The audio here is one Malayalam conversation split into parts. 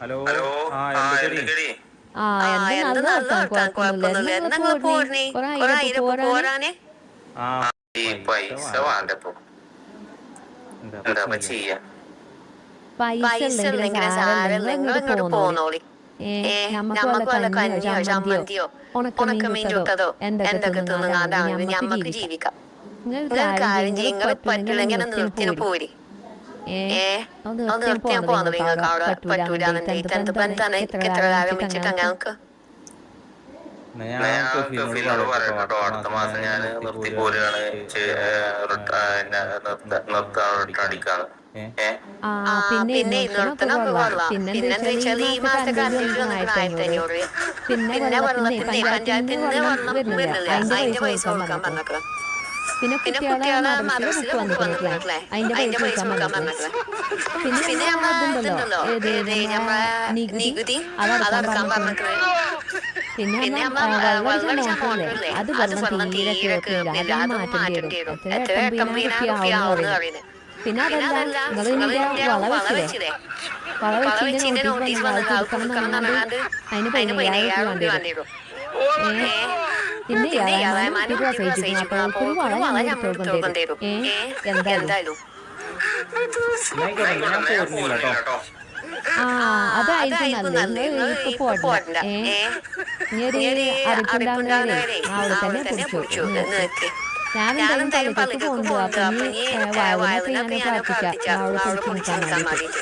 ഹലോ. എന്തൊക്കെടി? എന്ത് നല്ല വർത്താനം, കുഴപ്പമൊന്നുമില്ല. എന്നാ നിങ്ങള് പോരണേ? കൊറേ ആയില്ലേ പോരാന്? ഈ പൈസ വേണ്ടപ്പോ എന്താ ചെയ്യാ? പൈസ ഉള്ളെങ്കിലും സാരല്ല, നിങ്ങൾ ഇങ്ങോട്ട് പോന്നോളി. ഞമ്മക്ക് വല്ല കഞ്ഞിയോ ചമ്മന്തിയോ ഉണക്കമീൻ ചുട്ടതോ എന്തൊക്കെ തിന്നുങ്ങാണ്ടാണ് ഞമ്മക്ക് ജീവിക്കാം. നിങ്ങൾ കാര്യം ചെയ്യും, നിങ്ങൾ പറ്റൂലെങ്കിൽ നിർത്തിന് പോരി. അത് നിർത്തിയാൻ പോന്നത് നിങ്ങൾക്ക് അവിടെ പറ്റൂലെന്നുണ്ടെങ്കിൽ എന്താണ് എത്ര കാലം വെച്ചിട്ട് ഞങ്ങൾക്ക് ഫിനോട് പറയട്ടോ. അടുത്ത മാസം ഞാൻ നിർത്തി പോരുകയാണ്, അടിക്കാണ്. പിന്നെ നിർത്തണൊക്കെ കൊള്ളാം. പിന്നെന്താ വെച്ചാൽ ഈ മാസത്തെ കറണ്ട് 1500. പിന്നെ വെള്ളത്തിന്റെ പഞ്ചായത്തിൽ നിന്ന് വെള്ളം വരുന്നില്ല, അതിന്റെ പൈസ കൊടുക്കാൻ പറഞ്ഞേക്കണം. പിന്നെ കുട്ടികളെ മദ്രസയിൽ ബുക്ക് വന്നിട്ടില്ലേ, അതിന്റെ പൈസ കൊടുക്കാൻ പറഞ്ഞേക്കണം. പിന്നെ ഇതുണ്ടല്ലോ നികുതി, അതടക്കാൻ പറഞ്ഞേക്കണേ. പിന്നെ വെള്ളടിച്ച മോട്ടറില്ലേ, അത് വെള്ളം തീരെ കേൾക്കില്ല, അത് മാറ്റേണ്ടി വരും. എത്ര 8,000 ആവുമെന്ന് പറയുന്നത്. പിന്നെ അതല്ല, നിങ്ങൾ വള വെച്ചില്ലേ, വള വെച്ചിന്റെ നോട്ടീസ് വന്നത് അത് കൊടുക്കണം എന്ന് പറഞ്ഞാണ്ട് അതിന് 15,000 വേണ്ടി വരും. പിന്നെ ഇയാളെ പ്രസവിച്ചിരിക്കണം, അപ്പോൾ ഒരു വള ഞാൻ എടുത്ത് കൊടുക്കേണ്ടി വരും. എന്തായാലും അതായിരിക്കും നല്ലത്. ഇപ്പൊ പോരണ്ട. ഇനി അറിയിപ്പുണ്ടാകുന്നവരെ അവിടെ തന്നെ കുടിച്ചു നോക്ക്. ഞാനെന്തായാലും പള്ളിക്ക് പോകുന്നു. അപ്പൊ ഇനി വയലിനൊക്കെ ഞാൻ പ്രാർത്ഥിക്കാം, അവിടെ കുടിച്ചു നിൽക്കാൻ വേണ്ടിട്ട്.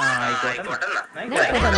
ആയിക്കോട്ടെ. ആയിക്കോട്ടെ.